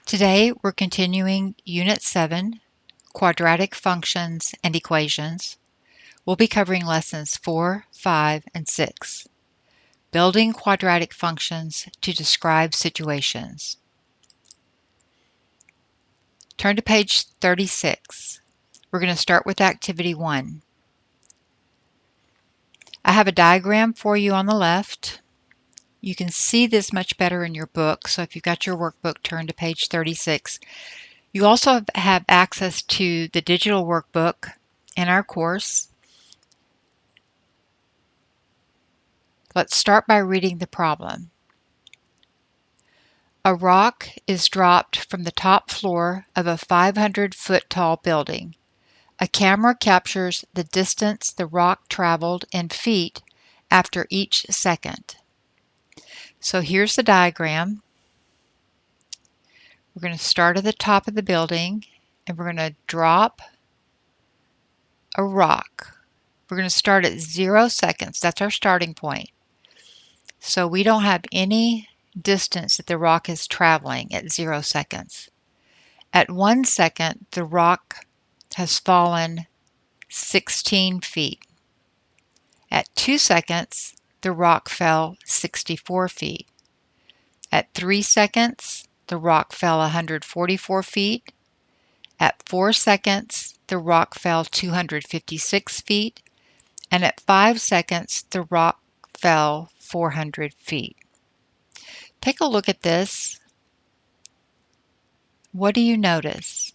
Today we're continuing Unit 7, Quadratic Functions and Equations. We'll be covering lessons 4, 5, and 6. Building quadratic functions to describe situations. Turn to page 36. We're going to start with Activity 1. I have a diagram for you on the left. You can see this much better in your book, so if you've got your workbook, turn to page 36. You also have access to the digital workbook in our course. Let's start by reading the problem. A rock is dropped from the top floor of a 500-foot tall building. A camera captures the distance the rock traveled in feet after each second. So here's the diagram. We're going to start at the top of the building and we're going to drop a rock. We're going to start at 0 seconds. That's our starting point. So we don't have any distance that the rock is traveling at 0 seconds. At 1 second, the rock has fallen 16 feet. At 2 seconds, the rock fell 64 feet. At 3 seconds, the rock fell 144 feet. At 4 seconds, the rock fell 256 feet. And at 5 seconds, the rock fell 400 feet. Take a look at this. What do you notice?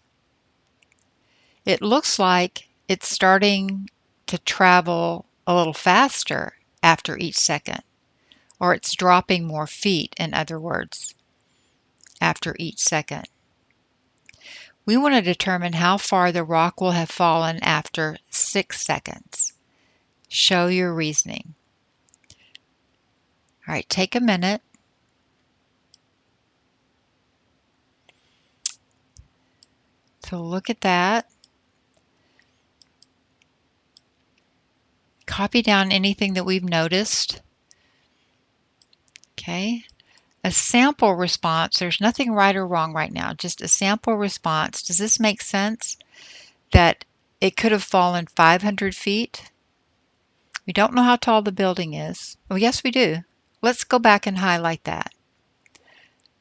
It looks like it's starting to travel a little faster after each second, or it's dropping more feet, in other words, after each second. We want to determine how far the rock will have fallen after 6 seconds. Show your reasoning. All right, take a minute. So look at that. Copy down anything that we've noticed. Okay. A sample response, there's nothing right or wrong right now, just a sample response. Does this make sense? That it could have fallen 500 feet? We don't know how tall the building is. Oh, yes, we do. Let's go back and highlight that.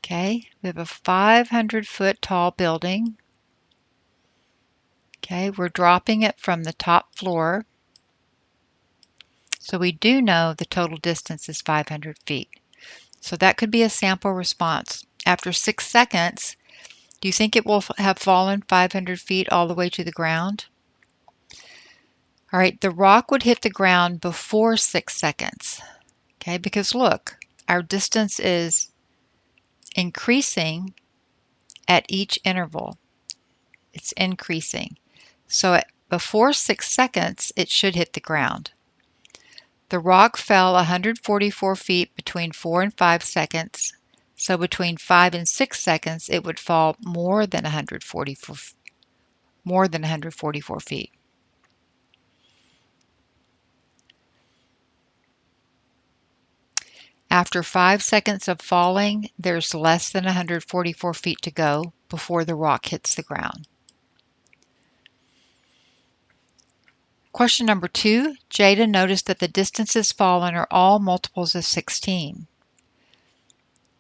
Okay, we have a 500-foot tall building. Okay, we're dropping it from the top floor. So we do know the total distance is 500 feet. So that could be a sample response. After 6 seconds, do you think it will have fallen 500 feet all the way to the ground? All right, the rock would hit the ground before 6 seconds. Okay, because look, our distance is increasing at each interval. It's increasing. So before 6 seconds, it should hit the ground. The rock fell 144 feet between 4 and 5 seconds. So between 5 and 6 seconds, it would fall more than 144 feet. After 5 seconds of falling, there's less than 144 feet to go before the rock hits the ground. Question number 2, Jada noticed that the distances fallen are all multiples of 16.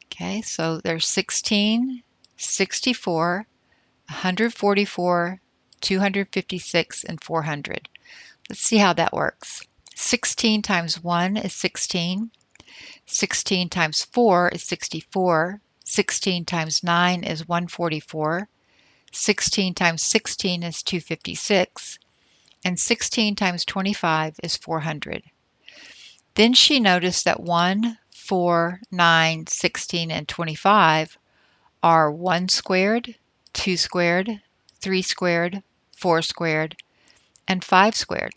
Okay, so there's 16, 64, 144, 256, and 400. Let's see how that works. 16 times 1 is 16. 16 times 4 is 64. 16 times 9 is 144. 16 times 16 is 256. And 16 times 25 is 400. Then she noticed that 1, 4, 9, 16, and 25 are 1 squared, 2 squared, 3 squared, 4 squared, and 5 squared.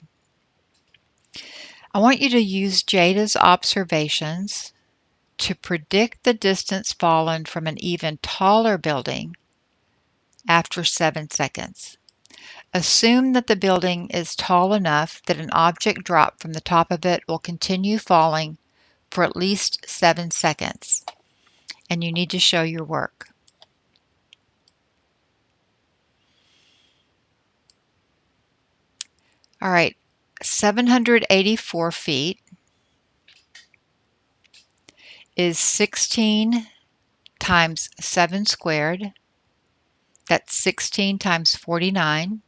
I want you to use Jada's observations to predict the distance fallen from an even taller building after 7 seconds. Assume that the building is tall enough that an object dropped from the top of it will continue falling for at least 7 seconds. And you need to show your work. All right, 784 feet is 16 times 7 squared. That's 16 times 49.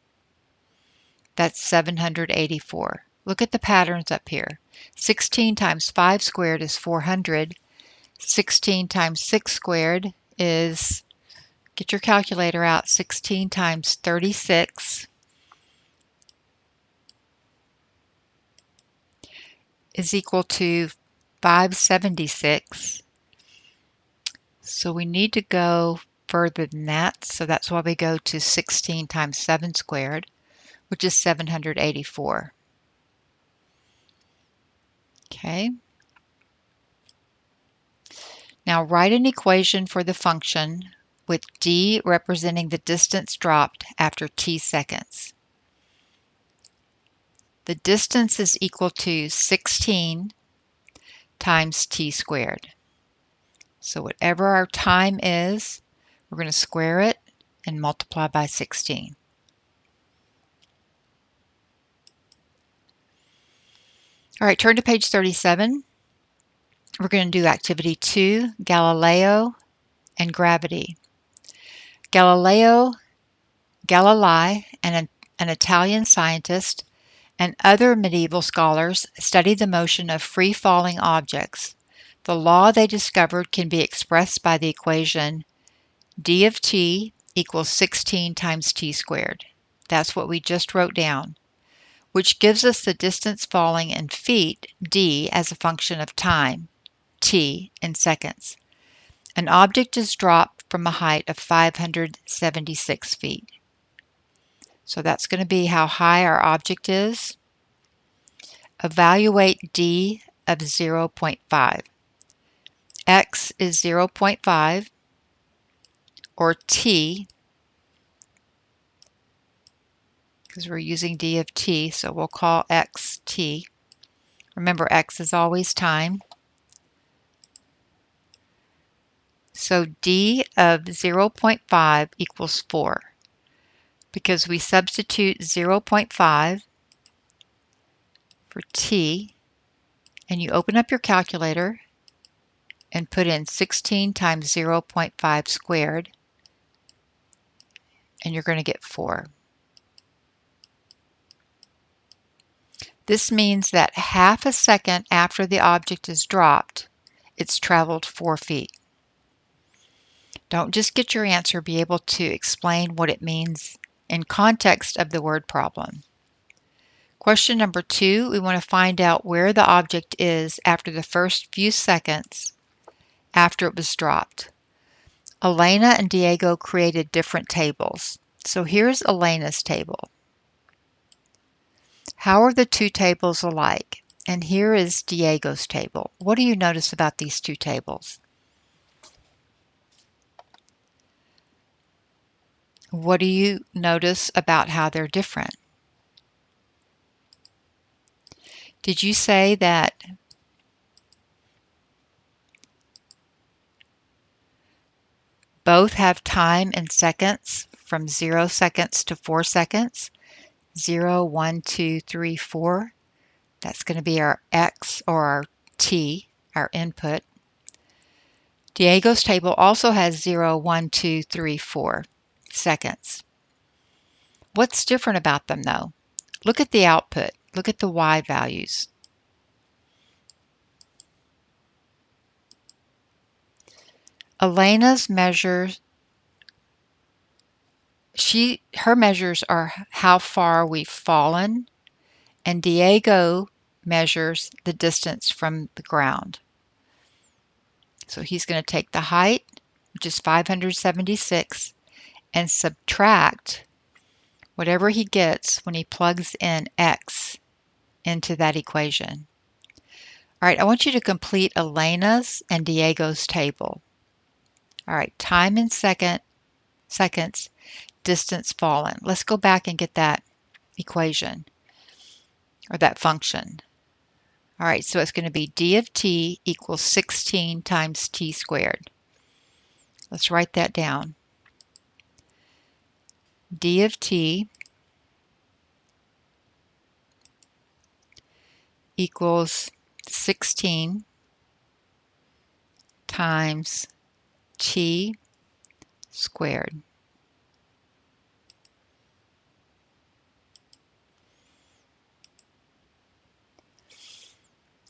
That's 784. Look at the patterns up here. 16 times 5 squared is 400. 16 times 6 squared is, get your calculator out, 16 times 36 is equal to 576. So we need to go further than that. So that's why we go to 16 times 7 squared, which is 784. Okay. Now write an equation for the function with d representing the distance dropped after t seconds. The distance is equal to 16 times t squared. So whatever our time is, we're going to square it and multiply by 16. All right, turn to page 37. We're going to do activity 2, Galileo and gravity. Galilei, an Italian scientist, and other medieval scholars studied the motion of free-falling objects. The law they discovered can be expressed by the equation d of t equals 16 times t squared. That's what we just wrote down, which gives us the distance falling in feet, d, as a function of time, t, in seconds. An object is dropped from a height of 576 feet. So that's going to be how high our object is. Evaluate d of 0.5. X is 0.5, or t, because we're using d of t, so we'll call x t. Remember, x is always time. So d of 0.5 equals 4, because we substitute 0.5 for t, and you open up your calculator and put in 16 times 0.5 squared, and you're going to get 4. This means that half a second after the object is dropped, it's traveled 4 feet. Don't just get your answer, be able to explain what it means in context of the word problem. Question number 2, we want to find out where the object is after the first few seconds after it was dropped. Elena and Diego created different tables. So here's Elena's table. How are the two tables alike? And here is Diego's table. What do you notice about these two tables? What do you notice about how they're different? Did you say that both have time in seconds from 0 seconds to 4 seconds? 0, 1, 2, 3, 4. That's going to be our X or our T, our input. Diego's table also has 0, 1, 2, 3, 4 seconds. What's different about them though? Look at the output. Look at the Y values. Elena's measures, her measures are how far we've fallen, and Diego measures the distance from the ground. So he's going to take the height, which is 576, and subtract whatever he gets when he plugs in X into that equation. All right, I want you to complete Elena's and Diego's table. All right, time in seconds, distance fallen. Let's go back and get that equation or that function. All right, so it's going to be d of t equals 16 times t squared. Let's write that down. D of t equals 16 times t squared.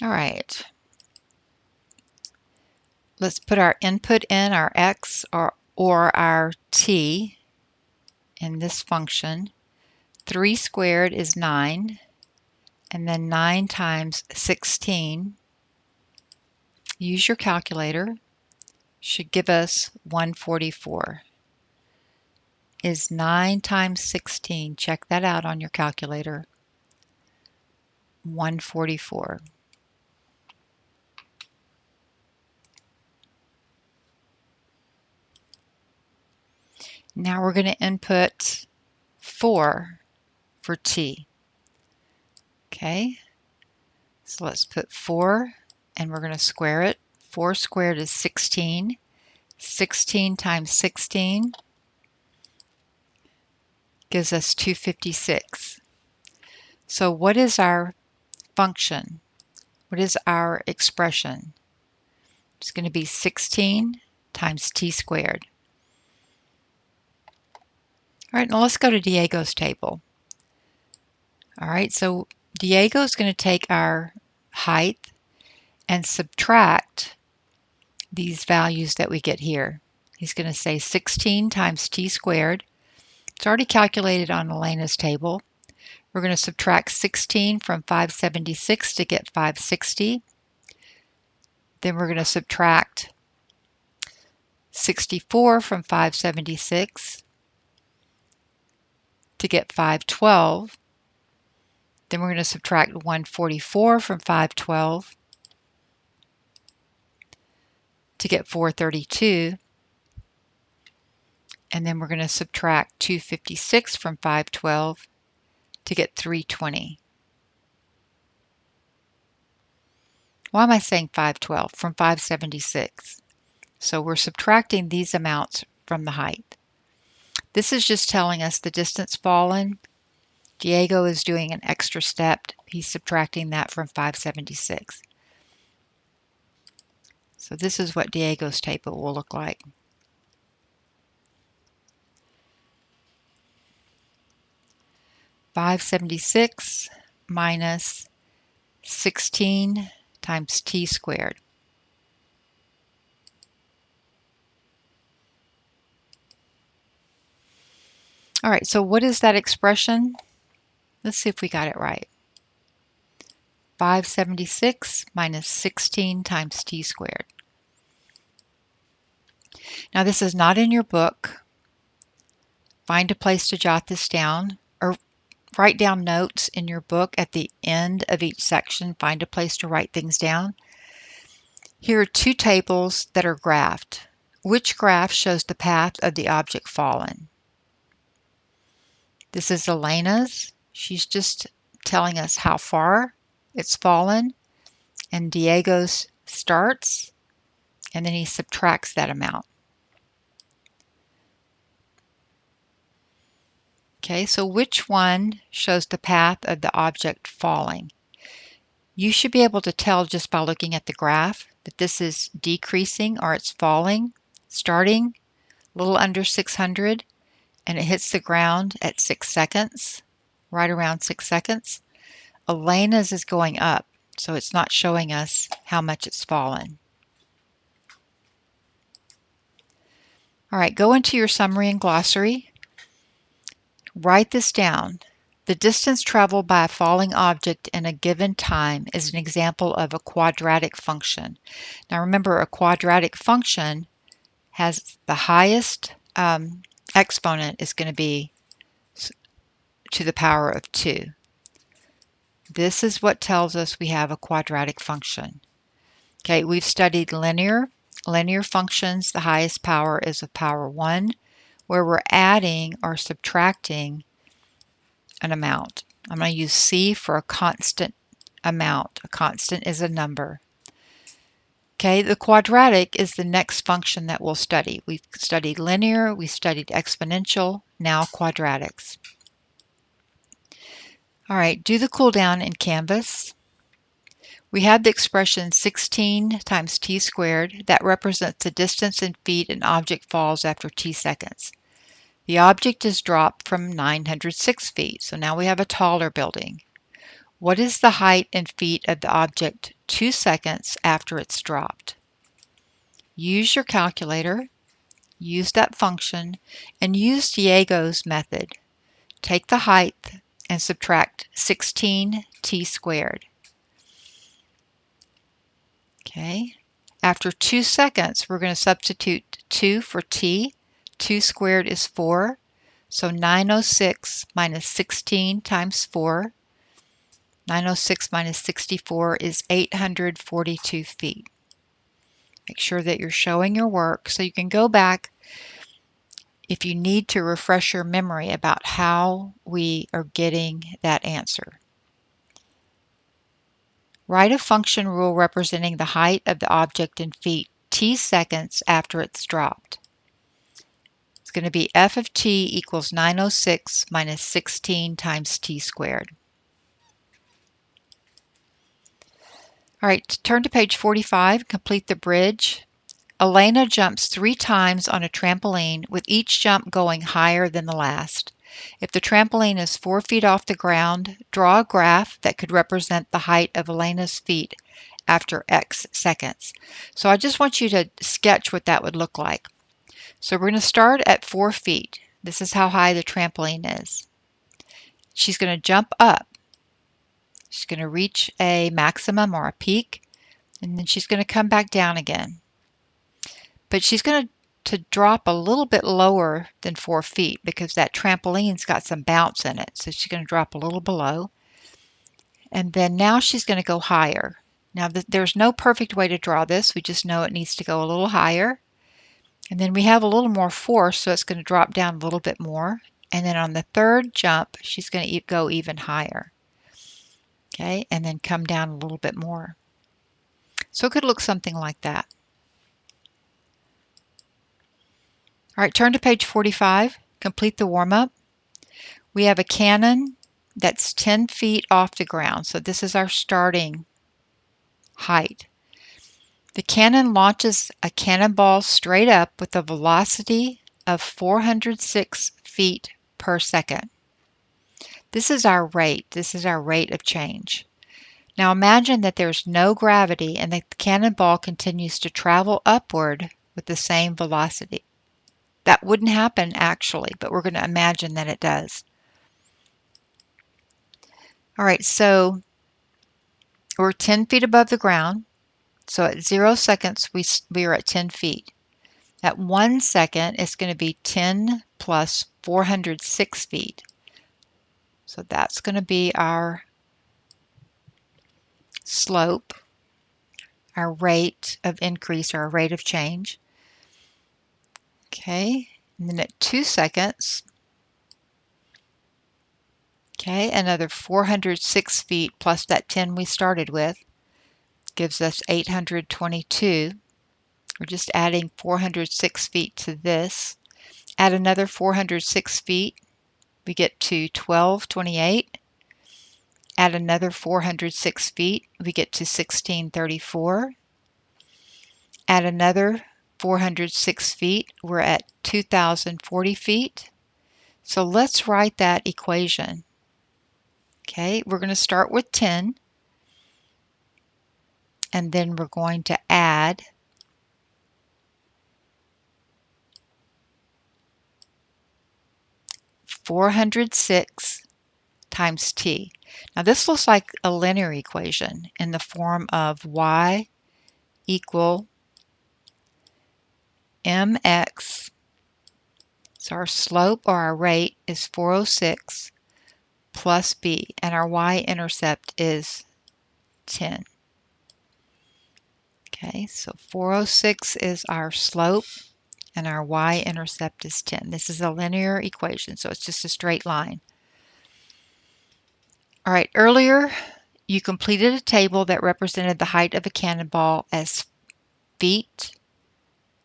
All right. Let's put our input in, our x or our t in this function. 3 squared is 9, and then 9 times 16, use your calculator, should give us 144. Is 9 times 16, check that out on your calculator, 144. Now we're going to input 4 for t. Okay, so let's put 4 and we're going to square it. 4 squared is 16. 16 times 16 gives us 256. So what is our function? What is our expression? It's going to be 16 times t squared. All right, now let's go to Diego's table. All right, so Diego is going to take our height and subtract these values that we get here. He's going to say 16 times t squared. It's already calculated on Elena's table. We're going to subtract 16 from 576 to get 560. Then we're going to subtract 64 from 576 to get 512. Then we're going to subtract 144 from 512 to get 432. And then we're going to subtract 256 from 512 to get 320. Why am I saying 512? From 576. So we're subtracting these amounts from the height. This is just telling us the distance fallen. Diego is doing an extra step. He's subtracting that from 576. So this is what Diego's table will look like. (576) minus 16 times t squared. All right, so what is that expression? Let's see if we got it right. 576 minus 16 times t squared. Now this is not in your book. Find a place to jot this down, or write down notes in your book at the end of each section. Find a place to write things down. Here are two tables that are graphed. Which graph shows the path of the object fallen? This is Elena's. She's just telling us how far it's fallen, and Diego's starts, and then he subtracts that amount. Okay, so which one shows the path of the object falling? You should be able to tell just by looking at the graph that this is decreasing, or it's falling, starting a little under 600, and it hits the ground at 6 seconds, right around 6 seconds. Elena's is going up, so it's not showing us how much it's fallen. All right, go into your summary and glossary. Write this down. The distance traveled by a falling object in a given time is an example of a quadratic function. Now remember, a quadratic function has the highest exponent is going to be to the power of 2. This is what tells us we have a quadratic function. Okay, we've studied linear. Linear functions, the highest power is of power 1, where we're adding or subtracting an amount. I'm going to use C for a constant amount. A constant is a number. Okay, the quadratic is the next function that we'll study. We've studied linear, we studied exponential, now quadratics. All right, do the cool down in Canvas. We have the expression 16 times t squared that represents the distance in feet an object falls after t seconds. The object is dropped from 906 feet, so now we have a taller building. What is the height in feet of the object 2 seconds after it's dropped? Use your calculator, use that function, and use Diego's method. Take the height and subtract 16 t squared. Okay. After 2 seconds, we're going to substitute 2 for t. 2 squared is 4. So 906 minus 16 times 4. 906 minus 64 is 842 feet. Make sure that you're showing your work so you can go back if you need to refresh your memory about how we are getting that answer. Write a function rule representing the height of the object in feet t seconds after it's dropped. It's going to be f of t equals 906 minus 16 times t squared. All right, turn to page 45, complete the bridge. Elena jumps 3 times on a trampoline, with each jump going higher than the last. If the trampoline is 4 feet off the ground, draw a graph that could represent the height of Elena's feet after X seconds. So I just want you to sketch what that would look like. So we're going to start at 4 feet. This is how high the trampoline is. She's going to jump up. She's going to reach a maximum or a peak, and then she's going to come back down again. But she's going to drop a little bit lower than 4 feet because that trampoline's got some bounce in it. So she's going to drop a little below. And then now she's going to go higher. Now there's no perfect way to draw this. We just know it needs to go a little higher. And then we have a little more force, so it's going to drop down a little bit more. And then on the third jump, she's going to go even higher. Okay, and then come down a little bit more. So it could look something like that. All right, turn to page 45, complete the warm-up. We have a cannon that's 10 feet off the ground, so this is our starting height. The cannon launches a cannonball straight up with a velocity of 406 feet per second. This is our rate. This is our rate of change. Now imagine that there's no gravity and the cannonball continues to travel upward with the same velocity. That wouldn't happen actually, but we're going to imagine that it does. All right, so we're 10 feet above the ground. So at 0 seconds, we are at 10 feet. At 1 second, it's going to be 10 plus 406 feet. So that's going to be our slope, our rate of increase, our rate of change. Okay, and then at 2 seconds, okay, another 406 feet plus that 10 we started with gives us 822. We're just adding 406 feet to this. Add another 406 feet, we get to 1228. Add another 406 feet, we get to 1634. Add another 406 feet, we're at 2040 feet. So let's write that equation. Okay, we're going to start with 10, and then we're going to add 406 times t. Now this looks like a linear equation in the form of y equal mx. So our slope or our rate is 406 plus b, and our y-intercept is 10. Okay, so 406 is our slope and our y-intercept is 10. This is a linear equation, so it's just a straight line. All right, earlier you completed a table that represented the height of a cannonball as feet,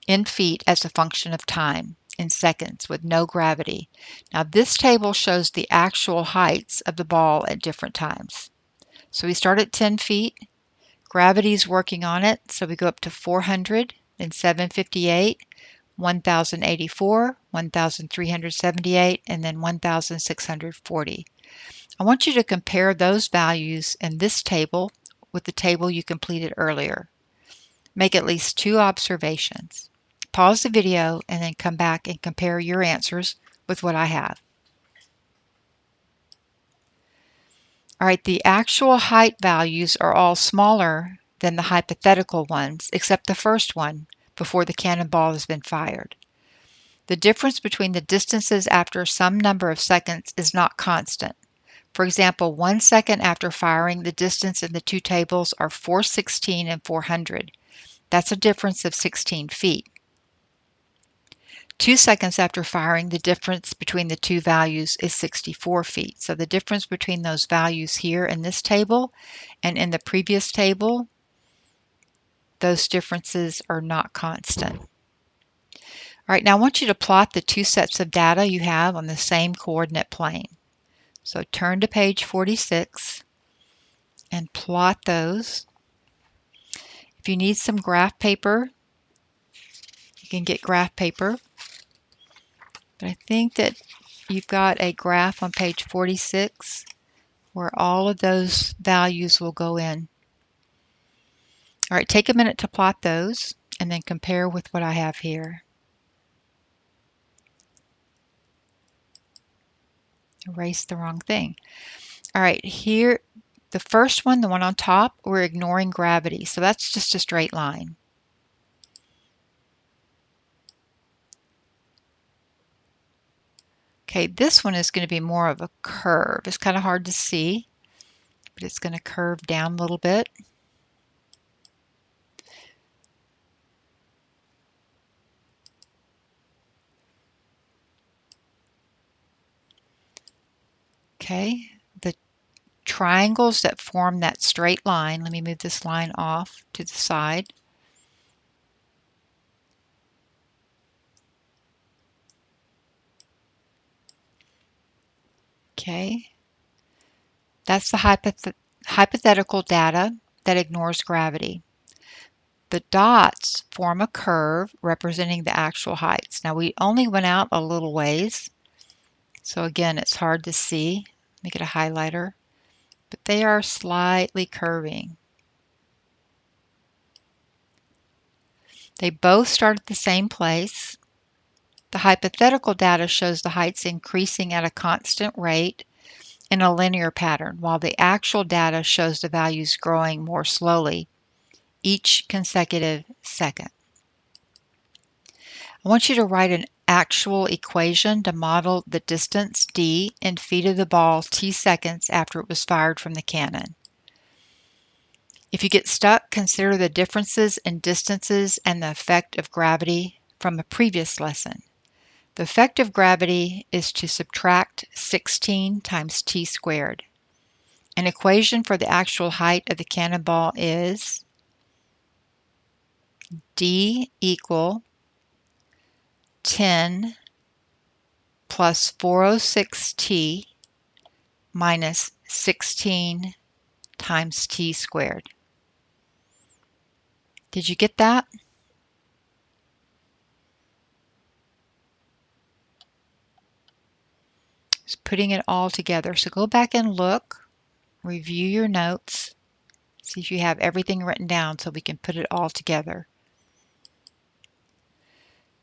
in feet as a function of time, in seconds with no gravity. Now this table shows the actual heights of the ball at different times. So we start at 10 feet, Gravity's working on it, so we go up to 400, then 758, 1084, 1378, and then 1640. I want you to compare those values in this table with the table you completed earlier. Make at least 2 observations. Pause the video and then come back and compare your answers with what I have. All right, the actual height values are all smaller than the hypothetical ones, except the first one, before the cannonball has been fired. The difference between the distances after some number of seconds is not constant. For example, 1 second after firing, the distance in the two tables are 416 and 400. That's a difference of 16 feet. 2 seconds after firing, the difference between the two values is 64 feet. So the difference between those values here in this table and in the previous table, those differences are not constant. All right, now I want you to plot the two sets of data you have on the same coordinate plane. So turn to page 46 and plot those. If you need some graph paper, you can get graph paper. But I think that you've got a graph on page 46 where all of those values will go in. All right, take a minute to plot those and then compare with what I have here. Erase the wrong thing. All right, here, the first one, the one on top, we're ignoring gravity, so that's just a straight line. Okay, this one is going to be more of a curve. It's kind of hard to see, but it's going to curve down a little bit. Okay, the triangles that form that straight line, let me move this line off to the side. Okay, that's the hypothetical data that ignores gravity. The dots form a curve representing the actual heights. Now we only went out a little ways, so again it's hard to see. Let me get a highlighter, but they are slightly curving. They both start at the same place. The hypothetical data shows the heights increasing at a constant rate in a linear pattern, while the actual data shows the values growing more slowly each consecutive second. I want you to write an actual equation to model the distance d in feet of the ball t seconds after it was fired from the cannon. If you get stuck, consider the differences in distances and the effect of gravity from a previous lesson. The effect of gravity is to subtract 16 times t squared. An equation for the actual height of the cannonball is d equal 10 plus 406t minus 16 times t squared. Did you get that? Just putting it all together. So go back and look, review your notes, see if you have everything written down so we can put it all together.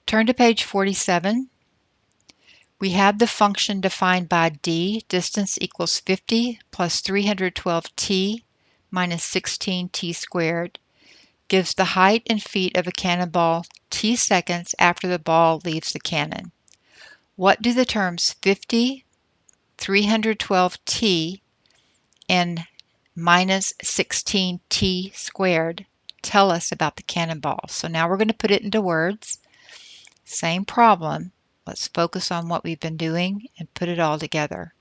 Turn to page 47. We have the function defined by d, distance equals 50 plus 312t minus 16t squared, gives the height in feet of a cannonball t seconds after the ball leaves the cannon. What do the terms 50, 312t, and minus 16t squared tell us about the cannonball? So now we're going to put it into words. Same problem. Let's focus on what we've been doing and put it all together.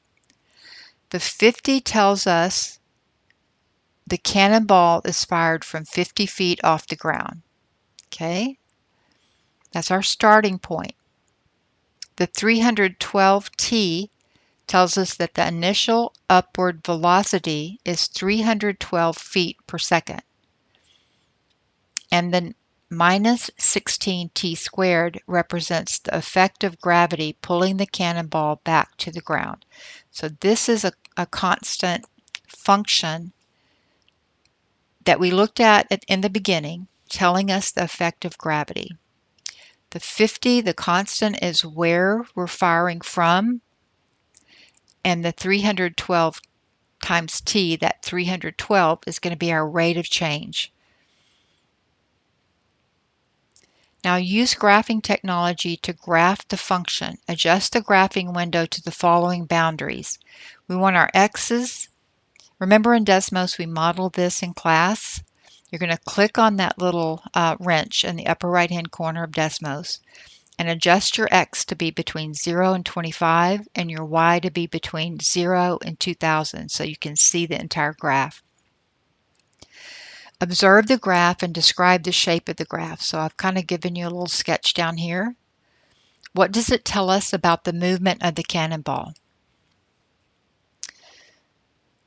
The 50 tells us the cannonball is fired from 50 feet off the ground. Okay? That's our starting point. The 312t tells us that the initial upward velocity is 312 feet per second. and then minus 16t squared represents the effect of gravity pulling the cannonball back to the ground. So this is a constant function that we looked at in the beginning, telling us the effect of gravity. The 50, the constant, is where we're firing from, and the 312 times t, that 312, is going to be our rate of change. Now use graphing technology to graph the function. Adjust the graphing window to the following boundaries. We want our x's. Remember in Desmos we modeled this in class. You're going to click on that little wrench in the upper right hand corner of Desmos and adjust your x to be between 0 and 25 and your y to be between 0 and 2000 so you can see the entire graph. Observe the graph and describe the shape of the graph. So I've kind of given you a little sketch down here. What does it tell us about the movement of the cannonball?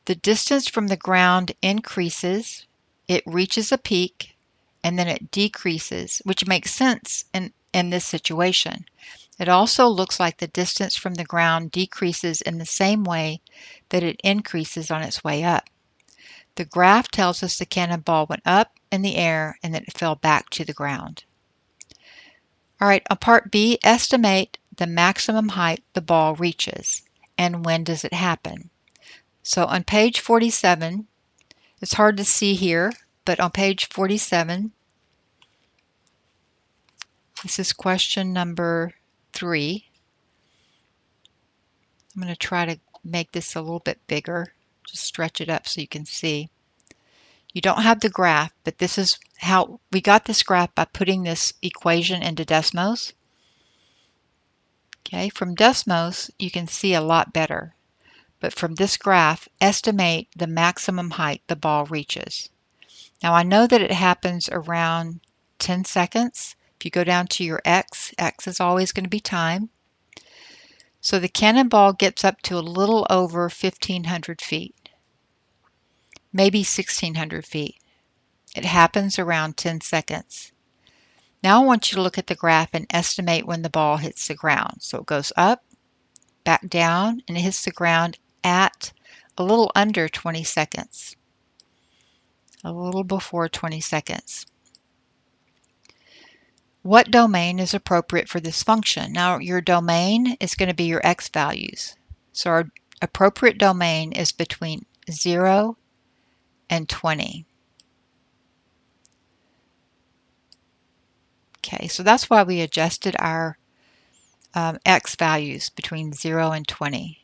The distance from the ground increases, it reaches a peak, and then it decreases, which makes sense in this situation. It also looks like the distance from the ground decreases in the same way that it increases on its way up. The graph tells us the cannonball went up in the air and then it fell back to the ground. All right, on part B, estimate the maximum height the ball reaches and when does it happen. So on page 47, it's hard to see here, but on page 47, this is question number 3. I'm going to try to make this a little bit bigger, just stretch it up so you can see. You don't have the graph, but this is how we got this graph by putting this equation into Desmos. Okay, from Desmos, you can see a lot better. But from this graph, estimate the maximum height the ball reaches. Now I know that it happens around 10 seconds. If you go down to your x is always going to be time. So the cannonball gets up to a little over 1,500 feet, maybe 1,600 feet. It happens around 10 seconds. Now I want you to look at the graph and estimate when the ball hits the ground. So it goes up, back down, and it hits the ground at a little under 20 seconds. A little before 20 seconds. What domain is appropriate for this function? Now your domain is going to be your x values. So our appropriate domain is between 0 and 20. Okay, so that's why we adjusted our x values between 0 and 20.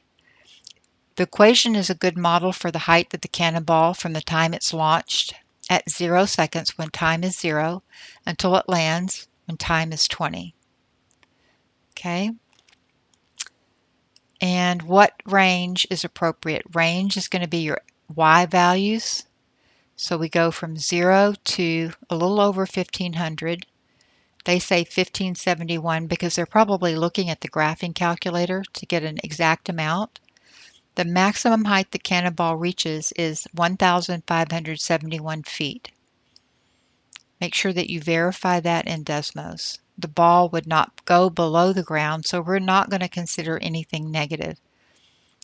The equation is a good model for the height of the cannonball from the time it's launched at 0 seconds when time is 0 until it lands when time is 20. Okay. And what range is appropriate? Range is going to be your y values. So we go from 0 to a little over 1,500. They say 1,571 because they're probably looking at the graphing calculator to get an exact amount. The maximum height the cannonball reaches is 1,571 feet. Make sure that you verify that in Desmos. The ball would not go below the ground, so we're not going to consider anything negative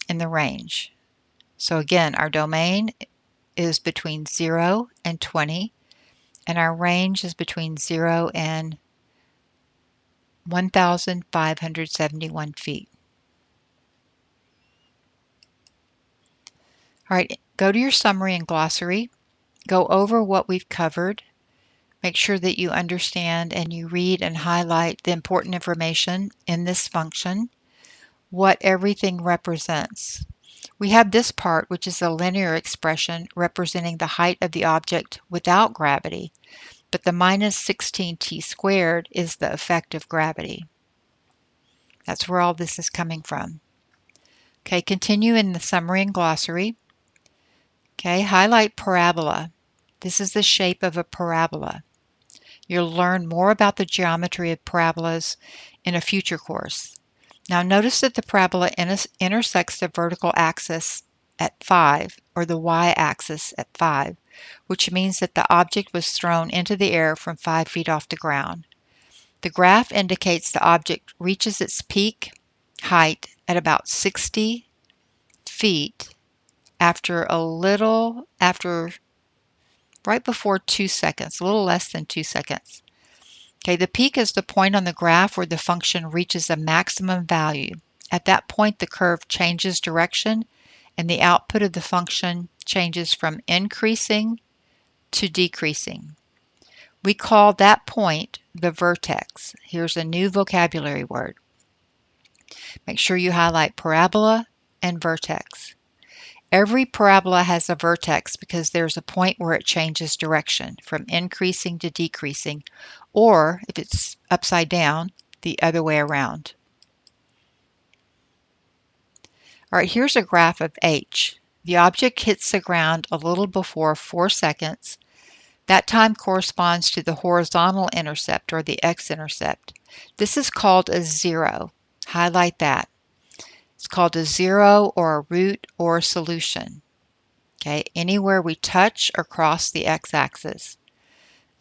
in the range. So again, our domain is between 0 and 20, and our range is between 0 and 1,571 feet. All right, go to your summary and glossary. Go over what we've covered. Make sure that you understand and you read and highlight the important information in this function, what everything represents. We have this part, which is a linear expression representing the height of the object without gravity, but the minus 16t squared is the effect of gravity. That's where all this is coming from. Okay, continue in the summary and glossary. Okay, highlight parabola. This is the shape of a parabola. You'll learn more about the geometry of parabolas in a future course. Now notice that the parabola intersects the vertical axis at 5 or the y-axis at 5, which means that the object was thrown into the air from 5 feet off the ground. The graph indicates the object reaches its peak height at about 60 feet after right before 2 seconds, a little less than 2 seconds. Okay, the peak is the point on the graph where the function reaches a maximum value. At that point, the curve changes direction and the output of the function changes from increasing to decreasing. We call that point the vertex. Here's a new vocabulary word. Make sure you highlight parabola and vertex. Every parabola has a vertex because there's a point where it changes direction from increasing to decreasing, or if it's upside down, the other way around. All right, here's a graph of h. The object hits the ground a little before 4 seconds. That time corresponds to the horizontal intercept or the x-intercept. This is called a zero. Highlight that. It's called a zero or a root or a solution. Okay, anywhere we touch or cross the x-axis.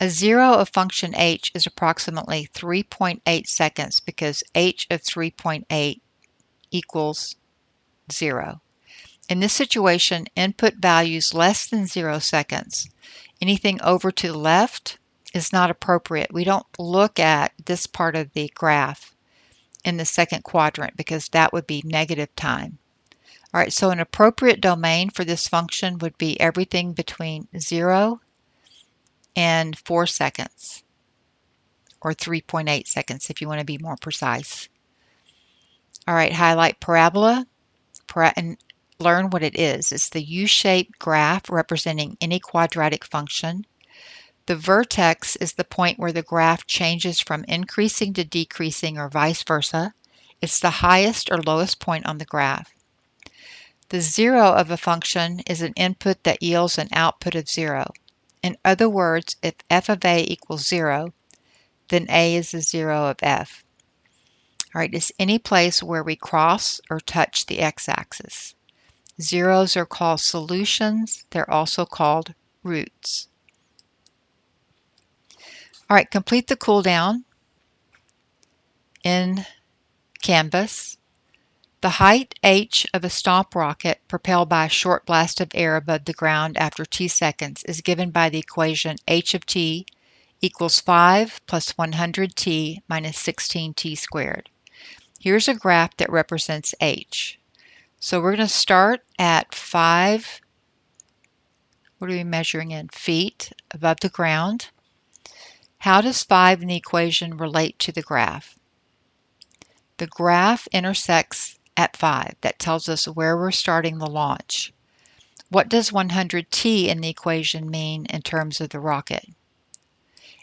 A zero of function h is approximately 3.8 seconds because h of 3.8 equals 0. In this situation, input values less than 0 seconds. Anything over to the left is not appropriate. We don't look at this part of the graph in the second quadrant because that would be negative time. All right, so an appropriate domain for this function would be everything between 0 and 4 seconds, or 3.8 seconds if you want to be more precise. All right, highlight parabola and learn what it is. It's the U-shaped graph representing any quadratic function. The vertex is the point where the graph changes from increasing to decreasing or vice versa. It's the highest or lowest point on the graph. The zero of a function is an input that yields an output of 0. In other words, if f of a equals 0, then a is the 0 of f. All right, it's any place where we cross or touch the x-axis. Zeros are called solutions. They're also called roots. All right, complete the cool down in Canvas. The height h of a stomp rocket propelled by a short blast of air above the ground after t seconds is given by the equation h of t equals 5 plus 100t minus 16t squared. Here's a graph that represents h. So we're going to start at 5, what are we measuring in? Feet above the ground. How does 5 in the equation relate to the graph? The graph intersects at 5. That tells us where we're starting the launch. What does 100t in the equation mean in terms of the rocket?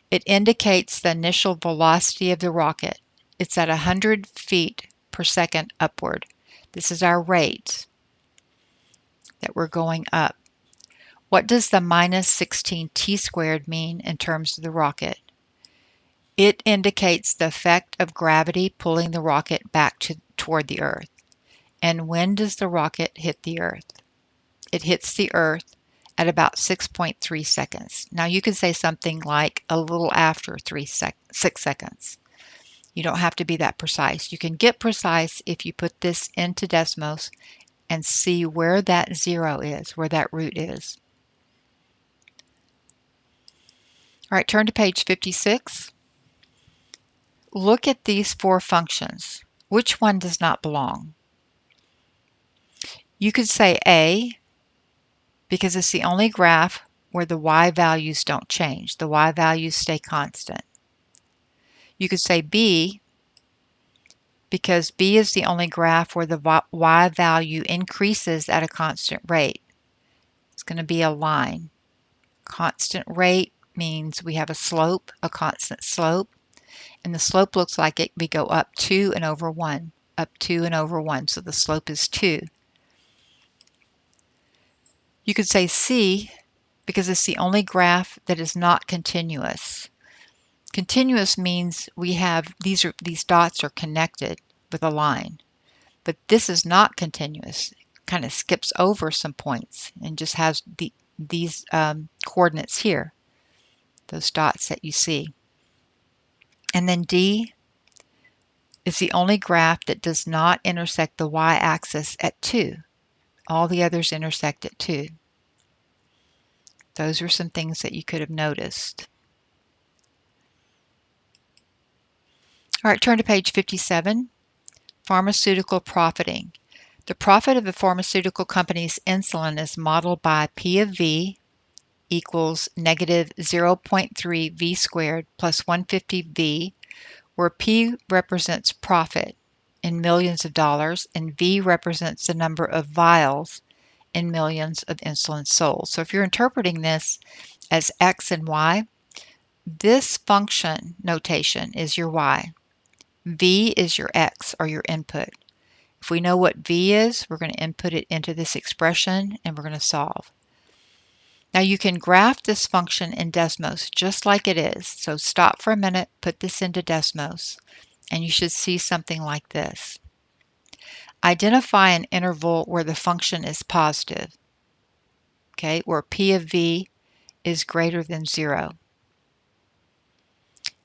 It indicates the initial velocity of the rocket. It's at 100 feet per second upward. This is our rate that we're going up. What does the minus 16t squared mean in terms of the rocket? It indicates the effect of gravity pulling the rocket back toward the Earth. And when does the rocket hit the Earth? It hits the Earth at about 6.3 seconds. Now you could say something like a little after 6 seconds. You don't have to be that precise. You can get precise if you put this into Desmos and see where that zero is, where that root is. All right, turn to page 56. Look at these 4 functions. Which one does not belong? You could say A because it's the only graph where the y values don't change. The y values stay constant. You could say B because B is the only graph where the y value increases at a constant rate. It's going to be a line. Constant rate means we have a slope, a constant slope, and the slope looks like we go up 2 and over 1, up 2 and over 1, so the slope is 2. You could say C because it's the only graph that is not continuous. Continuous means we have these dots are connected with a line, but this is not continuous. kind of skips over some points and just has these coordinates here, those dots that you see. And then D is the only graph that does not intersect the y-axis at 2. All the others intersect at 2. Those are some things that you could have noticed. All right, turn to page 57, pharmaceutical profiting. The profit of a pharmaceutical company's insulin is modeled by P of V equals negative 0.3 V squared plus 150 V, where P represents profit in millions of dollars and V represents the number of vials in millions of insulin sold. So if you're interpreting this as X and Y, this function notation is your Y. V is your X, or your input. If we know what V is, we're going to input it into this expression and we're going to solve. Now you can graph this function in Desmos just like it is. So stop for a minute, put this into Desmos, and you should see something like this. Identify an interval where the function is positive, okay, where P of V is greater than 0.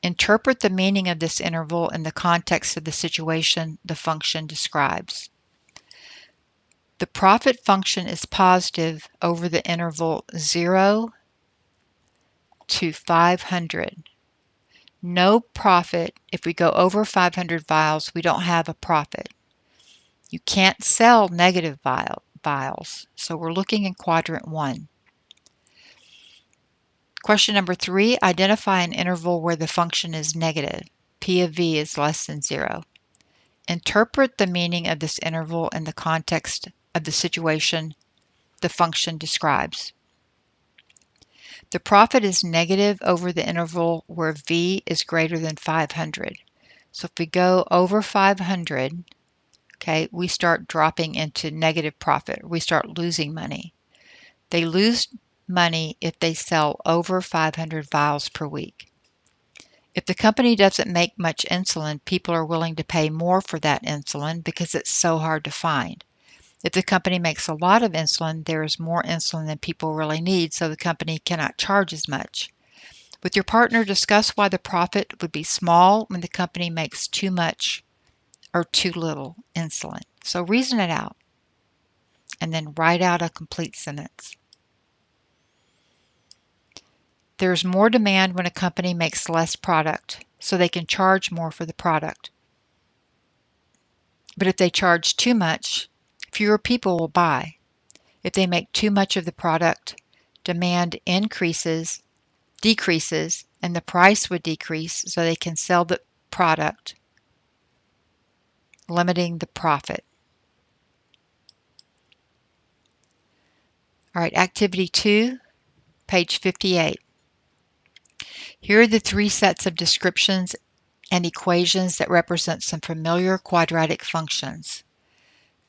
Interpret the meaning of this interval in the context of the situation the function describes. The profit function is positive over the interval 0 to 500. No profit. If we go over 500 vials, we don't have a profit. You can't sell negative vials, so we're looking in quadrant 1. Question number 3, identify an interval where the function is negative. P of V is less than 0. Interpret the meaning of this interval in the context of the situation the function describes. The profit is negative over the interval where V is greater than 500. So if we go over 500, okay, we start dropping into negative profit. We start losing money. They lose money if they sell over 500 vials per week. If the company doesn't make much insulin, people are willing to pay more for that insulin because it's so hard to find. If the company makes a lot of insulin, there is more insulin than people really need, so the company cannot charge as much. With your partner, discuss why the profit would be small when the company makes too much or too little insulin. So reason it out and then write out a complete sentence. There's more demand when a company makes less product, so they can charge more for the product. But if they charge too much, fewer people will buy. If they make too much of the product, demand decreases, and the price would decrease so they can sell the product, limiting the profit. All right, activity 2, page 58. Here are the 3 sets of descriptions and equations that represent some familiar quadratic functions.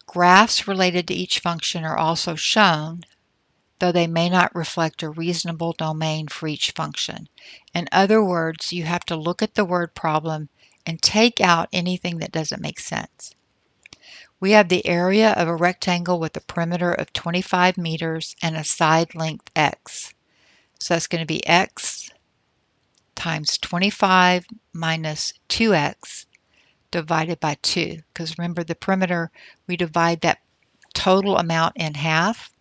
Graphs related to each function are also shown, though they may not reflect a reasonable domain for each function. In other words, you have to look at the word problem and take out anything that doesn't make sense. We have the area of a rectangle with a perimeter of 25 meters and a side length x. So that's going to be x times 25 minus 2x divided by 2. Because remember, the perimeter, we divide that total amount in half.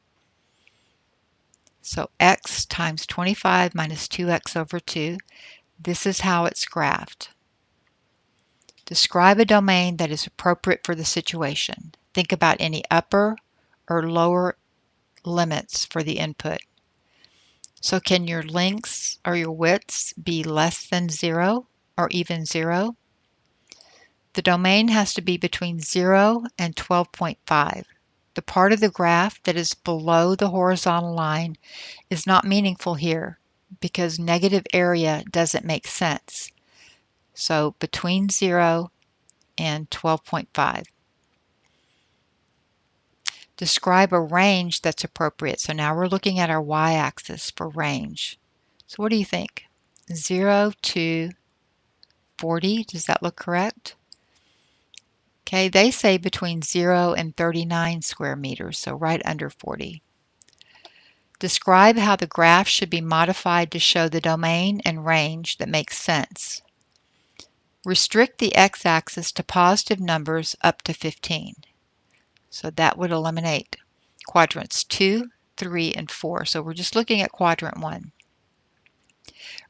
So x times 25 minus 2x over 2. This is how it's graphed. Describe a domain that is appropriate for the situation. Think about any upper or lower limits for the input. So can your lengths or your widths be less than 0 or even 0? The domain has to be between 0 and 12.5. The part of the graph that is below the horizontal line is not meaningful here because negative area doesn't make sense. So between 0 and 12.5. Describe a range that's appropriate. So now we're looking at our y-axis for range. So what do you think? 0 to 40, does that look correct? Okay, they say between 0 and 39 square meters, so right under 40. Describe how the graph should be modified to show the domain and range that makes sense. Restrict the x-axis to positive numbers up to 15. So that would eliminate quadrants 2, 3, and 4. So we're just looking at quadrant 1.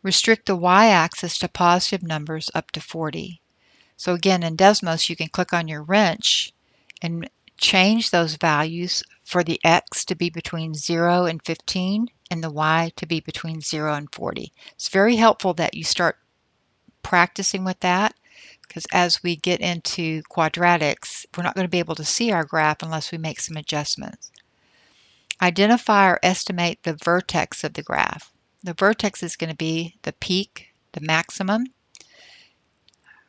Restrict the y-axis to positive numbers up to 40. So again, in Desmos, you can click on your wrench and change those values for the x to be between 0 and 15 and the y to be between 0 and 40. It's very helpful that you start practicing with that, because as we get into quadratics, we're not going to be able to see our graph unless we make some adjustments. Identify or estimate the vertex of the graph. The vertex is going to be the peak, the maximum.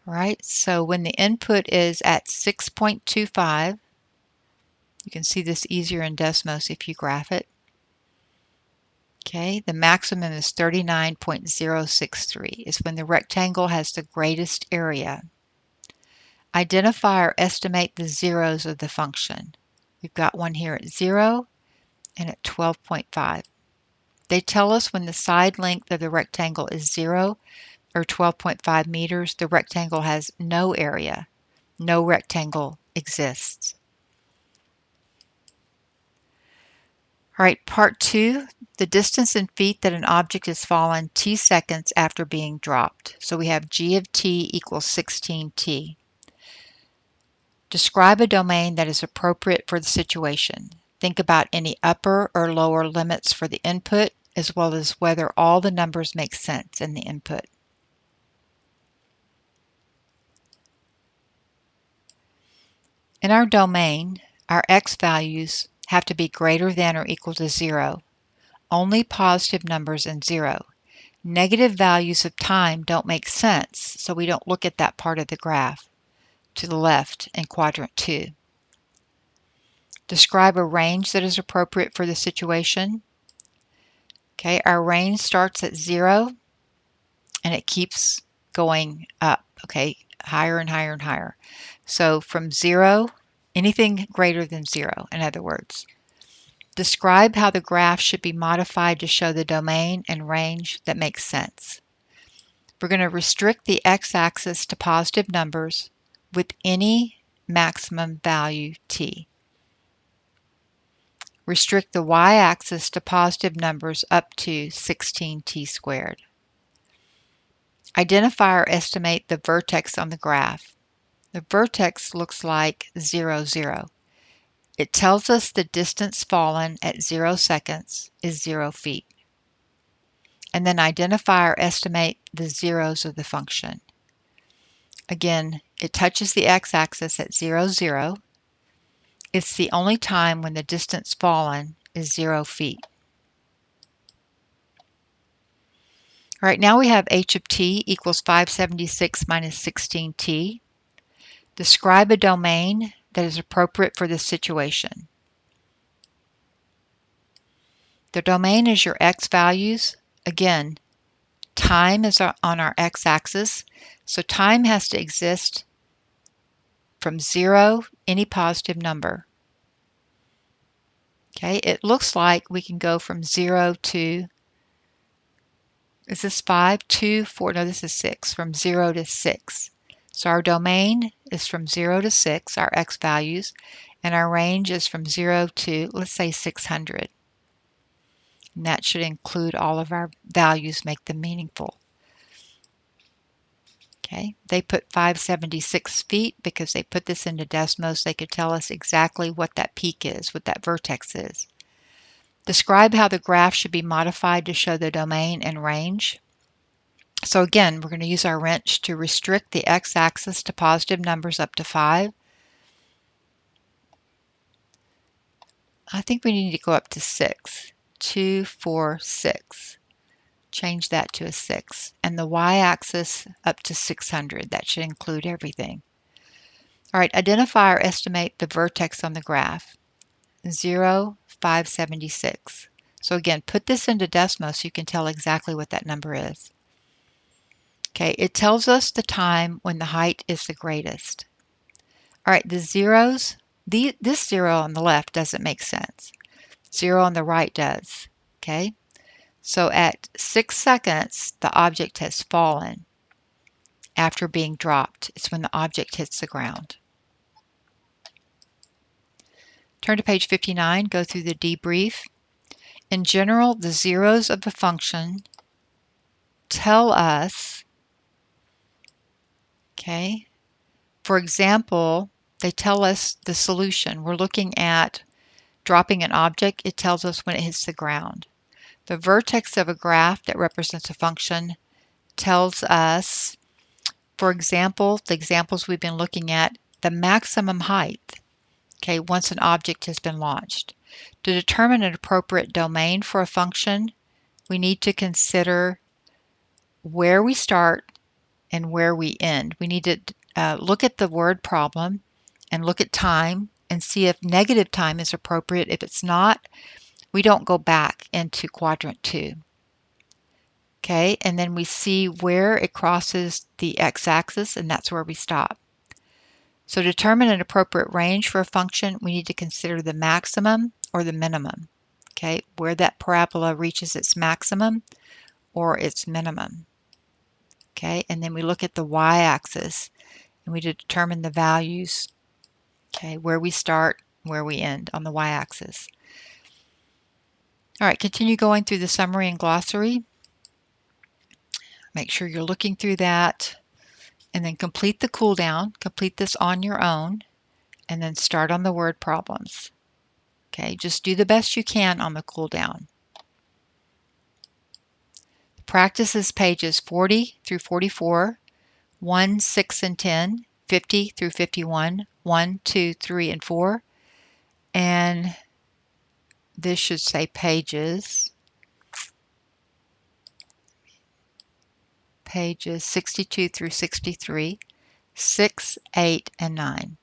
Right, so when the input is at 6.25, you can see this easier in Desmos if you graph it. Okay, the maximum is 39.063, is when the rectangle has the greatest area. Identify or estimate the zeros of the function. We've got one here at 0 and at 12.5. They tell us when the side length of the rectangle is 0 or 12.5 meters, the rectangle has no area. No rectangle exists. All right, part 2, the distance in feet that an object has fallen t seconds after being dropped. So we have g of t equals 16t. Describe a domain that is appropriate for the situation. Think about any upper or lower limits for the input, as well as whether all the numbers make sense in the input. In our domain, our x values have to be greater than or equal to 0. Only positive numbers and 0. Negative values of time don't make sense, so we don't look at that part of the graph to the left in quadrant 2. Describe a range that is appropriate for the situation. Okay, our range starts at 0 and it keeps going up, okay, higher and higher and higher. So from 0, anything greater than 0, in other words. Describe how the graph should be modified to show the domain and range that makes sense. We're going to restrict the x-axis to positive numbers with any maximum value t. Restrict the y-axis to positive numbers up to 16t squared. Identify or estimate the vertex on the graph. The vertex looks like 0, 0. It tells us the distance fallen at 0 seconds is 0 feet. And then identify or estimate the zeros of the function. Again, it touches the x-axis at 0, 0. It's the only time when the distance fallen is 0 feet. All right, now we have h of t equals 576 minus 16t. Describe a domain that is appropriate for this situation. The domain is your x values. Again, time is on our x-axis, so time has to exist from 0, any positive number. Okay, it looks like we can go from 0 to, is this 5, 2, 4, no, this is 6, from 0 to 6. So our domain is from 0 to 6, our x values, and our range is from 0 to, let's say, 600. And that should include all of our values, make them meaningful. Okay, they put 576 feet because they put this into Desmos. They could tell us exactly what that peak is, what that vertex is. Describe how the graph should be modified to show the domain and range. So again, we're going to use our wrench to restrict the x-axis to positive numbers up to 5. I think we need to go up to 6. 2, 4, 6. Change that to a 6. And the y-axis up to 600. That should include everything. All right, identify or estimate the vertex on the graph. 0, 576. So again, put this into Desmos so you can tell exactly what that number is. Okay, it tells us the time when the height is the greatest. All right, the zeros, this 0 on the left doesn't make sense. 0 on the right does. Okay, so at 6 seconds, the object has fallen after being dropped. It's when the object hits the ground. Turn to page 59, go through the debrief. In general, the zeros of the function tell us, okay, for example, they tell us the solution. We're looking at dropping an object. It tells us when it hits the ground. The vertex of a graph that represents a function tells us, for example, the examples we've been looking at, the maximum height, okay, once an object has been launched. To determine an appropriate domain for a function, we need to consider where we start and where we end. We need to look at the word problem and look at time and see if negative time is appropriate. If it's not, we don't go back into quadrant 2. Okay, and then we see where it crosses the x-axis, and that's where we stop. So to determine an appropriate range for a function, we need to consider the maximum or the minimum. Okay, where that parabola reaches its maximum or its minimum. Okay, and then we look at the y-axis and we determine the values, okay, where we start, where we end on the y-axis. All right, continue going through the summary and glossary. Make sure you're looking through that, and then complete the cool down. Complete this on your own, and then start on the word problems. Okay, just do the best you can on the cool down. Practice is pages 40 through 44, 1, 6, and 10, 50 through 51, 1, 2, 3, and 4, and this should say pages 62 through 63, 6, 8, and 9.